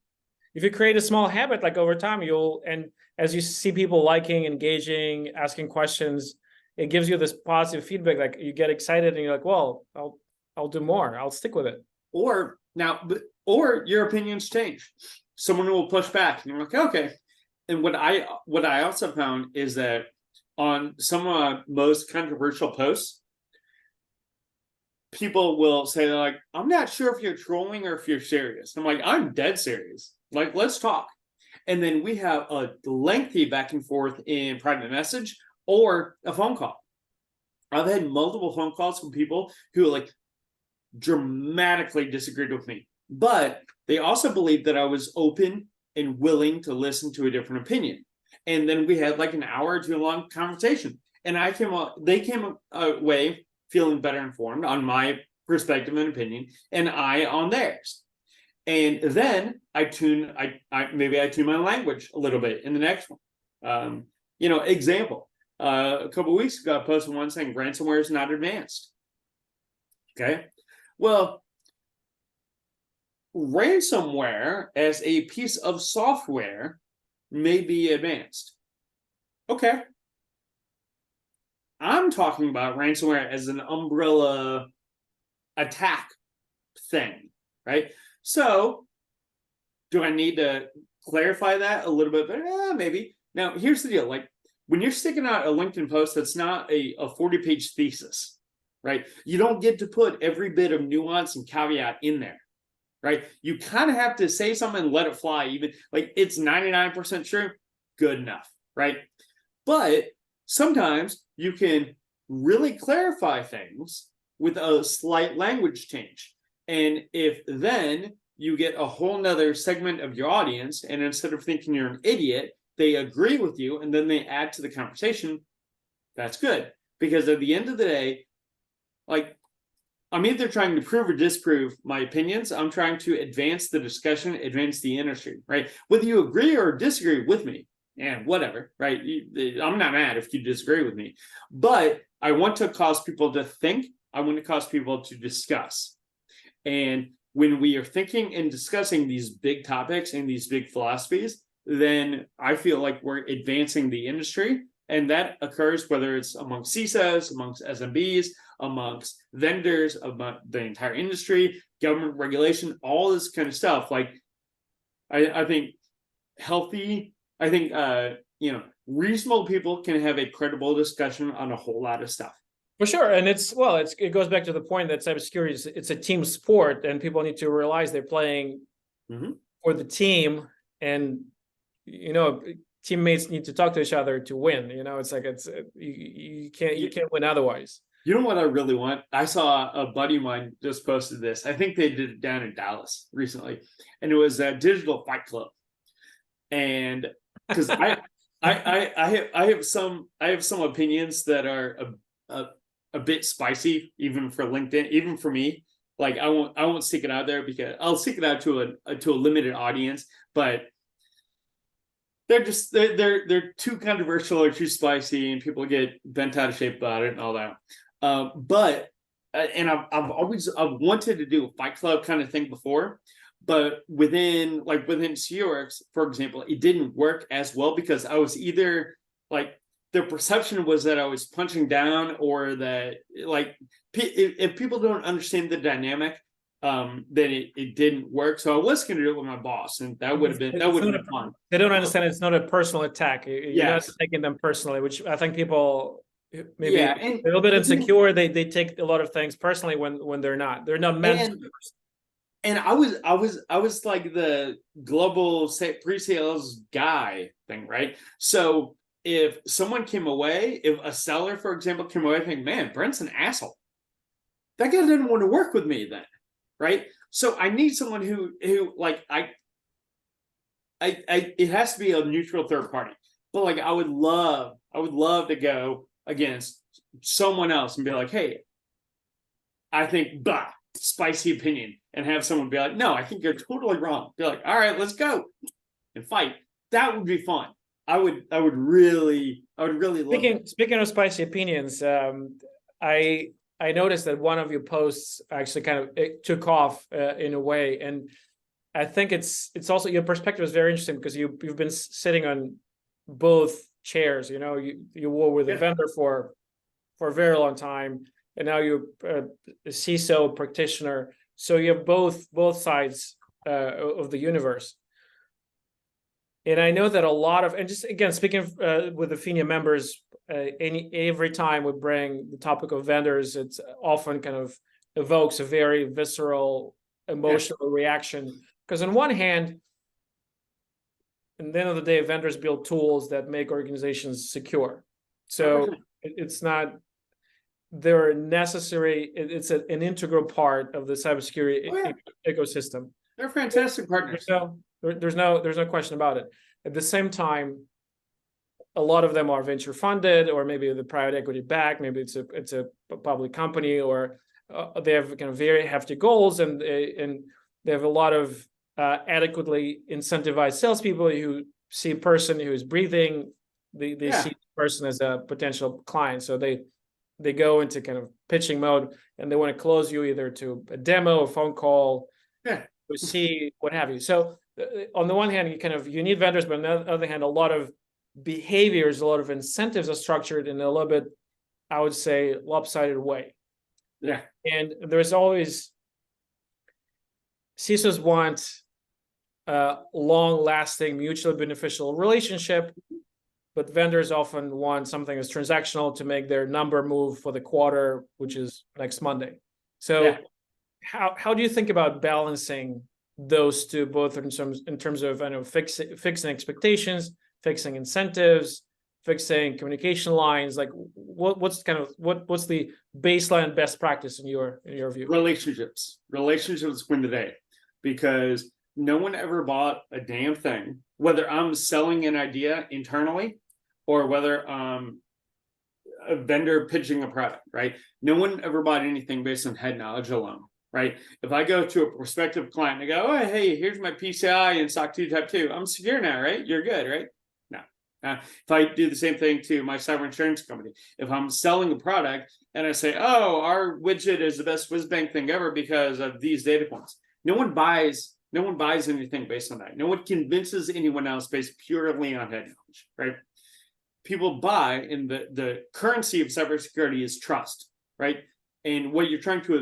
If you create a small habit, like over time, and as you see people liking, engaging, asking questions, it gives you this positive feedback. Like you get excited and you're like, well, I'll do more. I'll stick with it. Or your opinions change. Someone will push back and you're like, okay. And what I also found is that on some of my most controversial posts, people will say, they're like, I'm not sure if you're trolling or if you're serious. I'm like, I'm dead serious. Like, let's talk. And then we have a lengthy back and forth in private message or a phone call. I've had multiple phone calls from people who like dramatically disagreed with me, but they also believed that I was open and willing to listen to a different opinion. And then we had like an hour or two long conversation. And they came away feeling better informed on my perspective and opinion, and I on theirs. And then I tune my language a little bit in the next one. Example. A couple of weeks ago, I posted one saying ransomware is not advanced. Okay. Well, ransomware as a piece of software may be advanced. Okay. I'm talking about ransomware as an umbrella attack thing, right? So do I need to clarify that a little bit better? Maybe. Now, here's the deal. Like when you're sticking out a LinkedIn post that's not a 40-page thesis, right? You don't get to put every bit of nuance and caveat in there, right? You kind of have to say something and let it fly. Even like it's 99% true, good enough, right? But sometimes you can really clarify things with a slight language change. And if then you get a whole nother segment of your audience, and instead of thinking you're an idiot, they agree with you and then they add to the conversation, that's good. Because at the end of the day, like I'm either trying to prove or disprove my opinions. I'm trying to advance the discussion, advance the industry, right? Whether you agree or disagree with me, and whatever, right? I'm not mad if you disagree with me, but I want to cause people to think. I want to cause people to discuss. And when we are thinking and discussing these big topics and these big philosophies, then I feel like we're advancing the industry. And that occurs whether it's amongst CISOs, amongst SMBs, amongst vendors, among the entire industry, government regulation, all this kind of stuff. Like, I think healthy, reasonable people can have a credible discussion on a whole lot of stuff. For sure. And it goes back to the point that cybersecurity it's a team sport, and people need to realize they're playing for the team, and teammates need to talk to each other to win. It's like you can't win otherwise. You know what I really want? I saw a buddy of mine just posted this. I think they did it down in Dallas recently, and it was a digital fight club. And because I have some opinions that are a bit spicy, even for LinkedIn, even for me. Like I won't stick it out there because I'll stick it out to a limited audience, but they're too controversial or too spicy, and people get bent out of shape about it and all that. But I've wanted to do a fight club kind of thing before, but within CEORX, for example, it didn't work as well because I was either like the perception was that I was punching down, or that like if people don't understand the dynamic, then it didn't work. So I was going to do it with my boss, and that would have been fun. They don't understand it's not a personal attack. You're not Yes. taking them personally, which I think people maybe Yeah, a little bit insecure. They take a lot of things personally when they're not. They're not meant. And I was like the global pre-sales guy thing, right? So if someone came away, if a seller, for example, came away thinking, man, Brent's an asshole, that guy didn't want to work with me then, right? So I need someone who like I it has to be a neutral third party. But like I would love to go against someone else and be like, hey, I think spicy opinion, and have someone be like, no, I think you're totally wrong. Be like, all right, let's go and fight. That would be fun. I would really love Speaking of spicy opinions, I noticed that one of your posts actually kind of it took off in a way, and I think it's also your perspective is very interesting because you've been sitting on both chairs. You know, you were with a vendor for a very long time, and now you're a CISO practitioner. So you have both sides of the universe. And I know that a lot of, and just again, speaking with the AFNI members, every time we bring the topic of vendors, it's often kind of evokes a very visceral, emotional reaction. Because on one hand, at the end of the day, vendors build tools that make organizations secure. So it's not, they're necessary. It's an integral part of the cybersecurity ecosystem. They're fantastic partners. There's no question about it. At the same time, a lot of them are venture funded, or maybe the private equity backed. Maybe it's a public company, or they have kind of very hefty goals, and they have a lot of adequately incentivized salespeople who see a person who's breathing. They see the person as a potential client, so they go into kind of pitching mode, and they want to close you either to a demo, a phone call, to see what have you. So on the one hand, you need vendors, but on the other hand, a lot of behaviors, a lot of incentives are structured in a little bit, I would say, lopsided way. Yeah. And there's always, CISOs want a long-lasting, mutually beneficial relationship, but vendors often want something that's transactional to make their number move for the quarter, which is next Monday. So how do you think about balancing those two, both in terms of, I know, fixing expectations, fixing incentives, fixing communication lines? Like what's the baseline best practice in your view? Relationships win the day, because no one ever bought a damn thing, whether I'm selling an idea internally or whether a vendor pitching a product, right? No one ever bought anything based on head knowledge alone, right? If I go to a prospective client and I go, oh, hey, here's my PCI and SOC 2 Type 2, I'm secure now, right? You're good, right? No. If I do the same thing to my cyber insurance company, if I'm selling a product and I say, oh, our widget is the best whiz bang thing ever because of these data points, no one buys anything based on that. No one convinces anyone else based purely on head knowledge, right? People buy, and the currency of cybersecurity is trust, right? And what you're trying to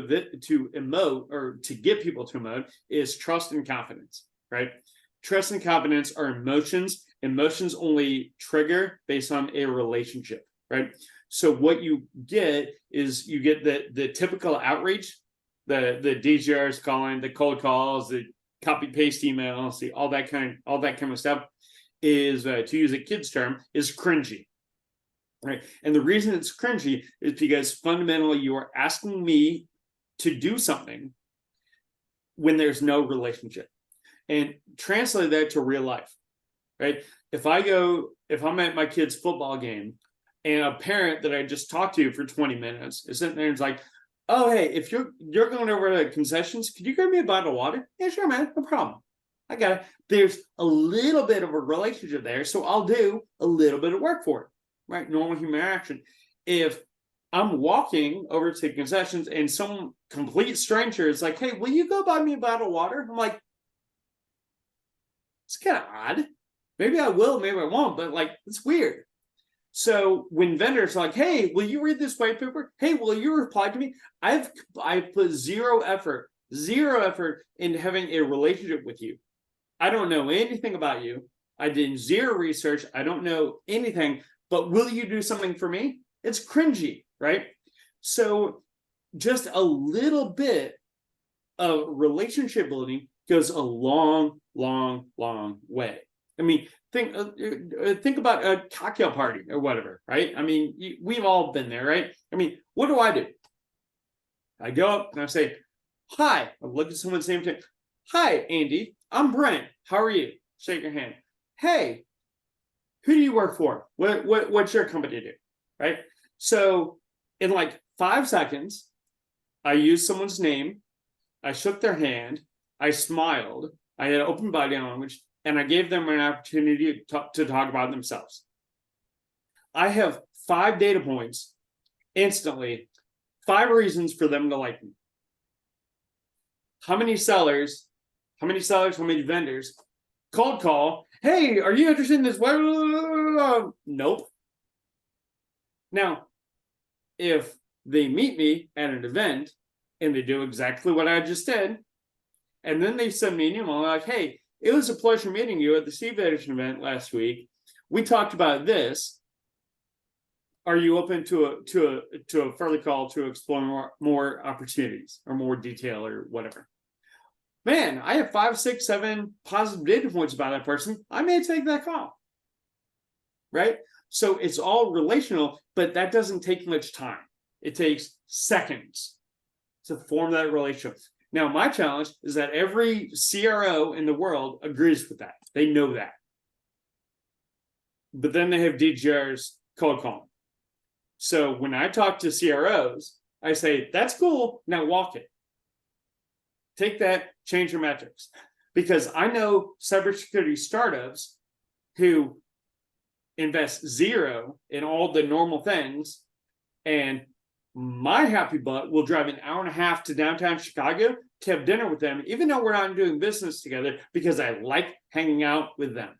emote, or to get people to emote, is trust and confidence, right? Trust and confidence are emotions. Emotions only trigger based on a relationship, right? So what you get is you get the typical outreach, the DGRs calling, the cold calls, the copy paste emails, all that kind of stuff is, to use a kid's term, is cringy, right? And the reason it's cringy is because fundamentally you are asking me to do something when there's no relationship. And translate that to real life, right? If I'm at my kid's football game and a parent that I just talked to for 20 minutes is sitting there and is like, oh, hey, if you're going over to concessions, could you grab me a bottle of water? Yeah, sure, man, no problem. I got it. There's a little bit of a relationship there, so I'll do a little bit of work for it, right? Normal human interaction. If I'm walking over to concessions and some complete stranger is like, hey, will you go buy me a bottle of water? I'm like, it's kind of odd. Maybe I will, maybe I won't, but like, it's weird. So when vendors are like, hey, will you read this white paper? Hey, will you reply to me? I've put zero effort into having a relationship with you. I don't know anything about you. I did zero research. I don't know anything, but will you do something for me? It's cringy, right? So just a little bit of relationship building goes a long, long, long way. I mean, think about a cocktail party or whatever, right? I mean, we've all been there, right? I mean, what do? I go up and I say, hi. I look at someone's name. Hi, Andy. I'm Brent. How are you? Shake your hand. Hey, who do you work for? What's your company do? Right? So in like 5 seconds, I used someone's name, I shook their hand, I smiled, I had open body language, and I gave them an opportunity to talk about themselves. I have 5 data points instantly, 5 reasons for them to like me. How many sellers, how many vendors, cold call, hey, are you interested in this? Nope. Now, if they meet me at an event and they do exactly what I just did, and then they send me an email like, hey, it was a pleasure meeting you at the CISO event last week. We talked about this. Are you open to a further call to explore more opportunities or more detail or whatever? Man, I have 5, 6, 7 positive data points about that person. I may take that call. Right? So it's all relational, but that doesn't take much time. It takes seconds to form that relationship. Now, my challenge is that every CRO in the world agrees with that. They know that. But then they have DGRs cold calling. So when I talk to CROs, I say, that's cool, now walk it. Take that, change your metrics. Because I know cybersecurity startups who invest zero in all the normal things, and my happy butt will drive an hour and a half to downtown Chicago to have dinner with them, even though we're not doing business together, because I like hanging out with them.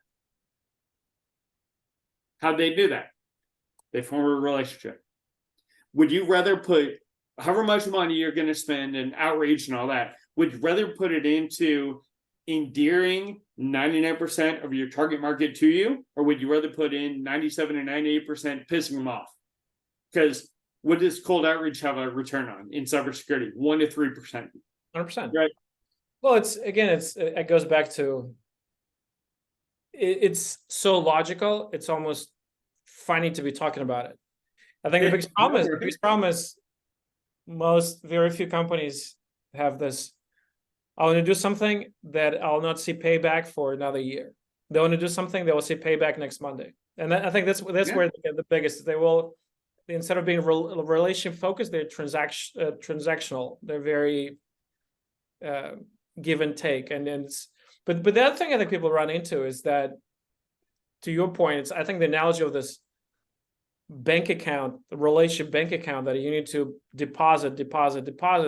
How'd they do that? They form a relationship. Would you rather put however much money you're going to spend in outreach and all that, would you rather put it into endearing 99% of your target market to you, or would you rather put in 97 and 98% pissing them off? Because what does cold outreach have a return on in cybersecurity? 1 to 3%. 100%. Right. Well, it goes back to it's so logical. It's almost funny to be talking about it. I think the biggest problem is very few companies have this. I want to do something that I'll not see payback for another year. They want to do something, they will see payback next Monday. And I think that's where they get the biggest. They will, instead of being relation focused, they're transactional. They're very give and take. And then but the other thing I think people run into is that, to your point, I think the analogy of this bank account, the relationship bank account, that you need to deposit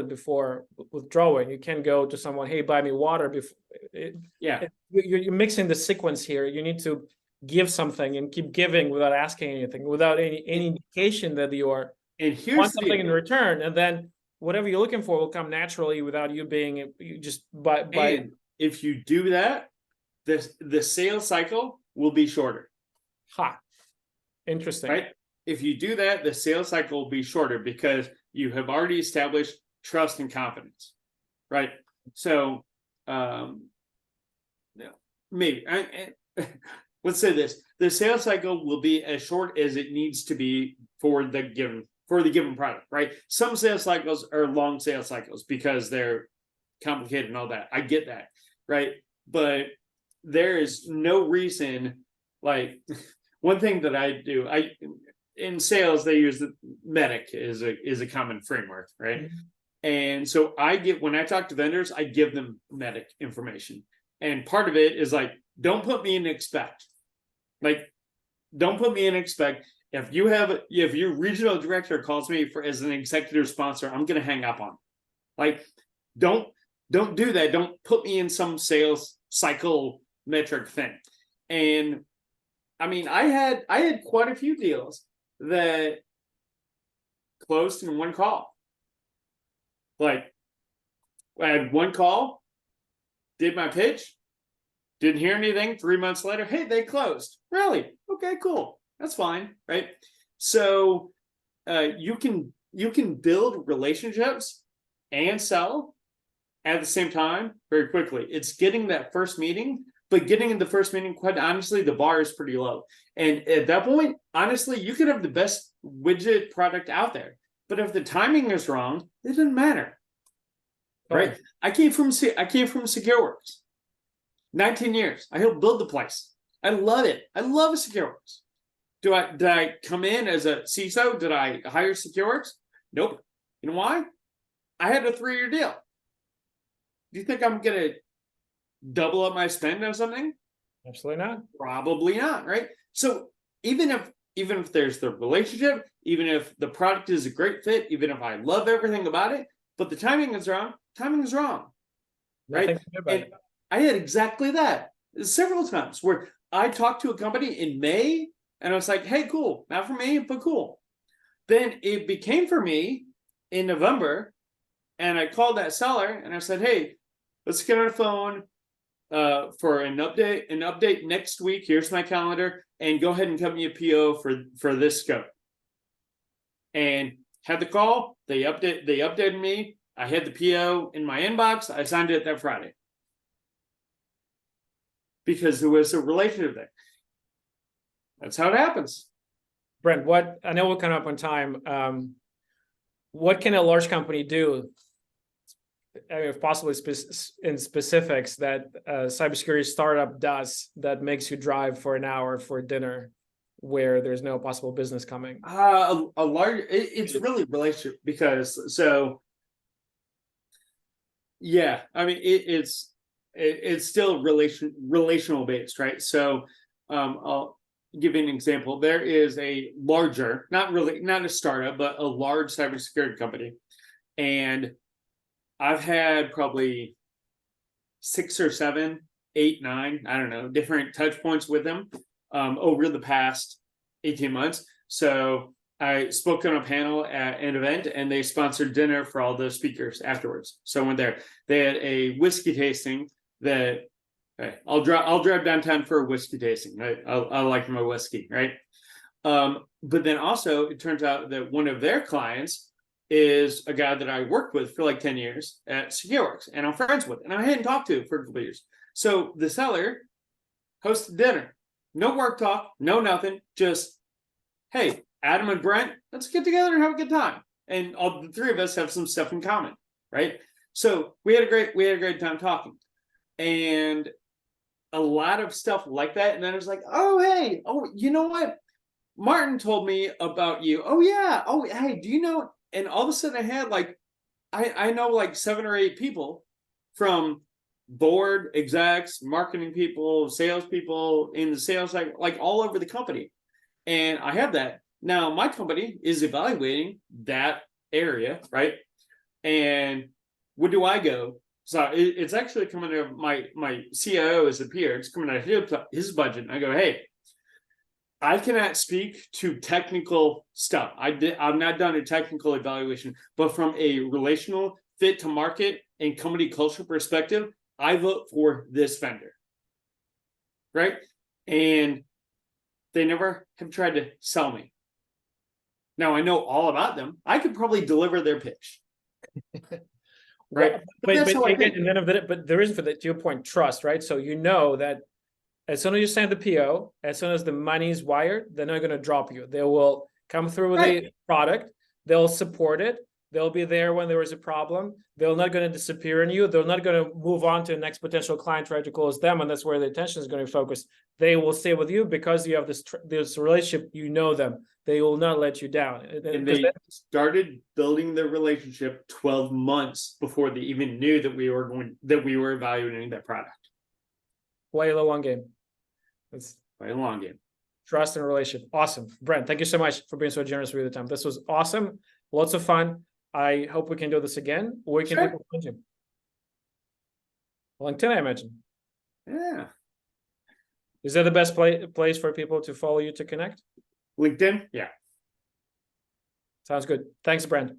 before withdrawing. You can't go to someone, hey, buy me water before. You're mixing the sequence here. You need to give something and keep giving without asking anything, without any indication that you want something in return, and then whatever you're looking for will come naturally without you being just by. And if you do that, the sales cycle will be shorter. Interesting. Right? If you do that, the sales cycle will be shorter because you have already established trust and confidence, right? So, maybe let's say this: the sales cycle will be as short as it needs to be for the given product, right? Some sales cycles are long sales cycles because they're complicated and all that. I get that, right? But there is no reason, like one thing that I do, in sales, they use the MEDDIC is a common framework, right? Mm-hmm. And so when I talk to vendors, I give them MEDDIC information. And part of it is like, don't put me in expect. Like, don't put me in expect. If your regional director calls me as an executive sponsor, I'm going to hang up on him. Like, don't do that. Don't put me in some sales cycle metric thing. And I mean, I had quite a few deals that closed in one call. Like, I had one call, did my pitch, didn't hear anything. 3 months later, hey, they closed. Really? Okay, cool. That's fine, right? So you can build relationships and sell at the same time very quickly. It's getting that first meeting, but getting in the first meeting, quite honestly, the bar is pretty low. And at that point, honestly, you could have the best widget product out there, but if the timing is wrong, it doesn't matter, right? I came from SecureWorks, 19 years. I helped build the place. I love it. I love SecureWorks. Did I come in as a CISO? Did I hire SecureWorks? Nope. You know why? I had a 3-year deal. Do you think I'm gonna double up my spend on something? Absolutely not. Probably not, right? So even if there's the relationship, even if the product is a great fit, even if I love everything about it, but the timing is wrong, right? And I had exactly that several times where I talked to a company in May and I was like, hey, cool, not for me, but cool. Then it became for me in November, and I called that seller and I said, hey, let's get on the phone for an update next week. Here's my calendar, and go ahead and cut me a PO for this scope. And had the call. They updated me. I had the PO in my inbox. I signed it that Friday because there was a relationship there. That's how it happens. Brent, I know we're coming up on time. What can a large company do, if possibly in specifics, that a cybersecurity startup does that makes you drive for an hour for dinner where there's no possible business coming? It's really relationship, because yeah, I mean it's still relational based, right? So I'll give you an example. There is a larger, not a startup, but a large cybersecurity company, and I've had probably 6 or 7, 8, 9, I don't know, different touch points with them over the past 18 months. So I spoke on a panel at an event, and they sponsored dinner for all the speakers afterwards. So I went there. They had a whiskey tasting that I'll drive downtown for a whiskey tasting. Right? I like my whiskey, right? But then also it turns out that one of their clients is a guy that I worked with for like 10 years at SecureWorks, and I'm friends with, and I hadn't talked to for a couple of years. So the seller hosted dinner. No work talk, no nothing, just, hey, Adam and Brent, let's get together and have a good time. And all the 3 of us have some stuff in common, right? So we had a great time talking. And a lot of stuff like that. And then I was like, oh, hey, you know what? Martin told me about you. Oh, yeah. Oh, hey, do you know? And all of a sudden I had like, I know like 7 or 8 people from board execs, marketing people, salespeople in the sales, like all over the company. And I have that. Now my company is evaluating that area, right? And where do I go? So it's actually coming out of my CIO is a peer. It's coming out of his budget. And I go, hey, I cannot speak to technical stuff. I've not done a technical evaluation, but from a relational fit to market and company culture perspective, I vote for this vendor, right? And they never have tried to sell me. Now I know all about them. I could probably deliver their pitch. Right. But there is, to your point, trust, right? So you know that as soon as you send the PO, as soon as the money is wired, they're not going to drop you. They will come through with a product. They'll support it. They'll be there when there is a problem. They're not going to disappear on you. They're not going to move on to the next potential client, try to close them, and that's where the attention is going to focus. They will stay with you because you have this relationship. You know them. They will not let you down. And they started building their relationship 12 months before they even knew that we were evaluating that product. Play the long game. Let's play a long game. Trust and relationship. Awesome. Brent, thank you so much for being so generous with your time. This was awesome. Lots of fun. I hope we can do this again. Or we can do it LinkedIn, I imagine. Yeah. Is that the best place for people to follow you to connect? LinkedIn, yeah. Sounds good. Thanks, Brent.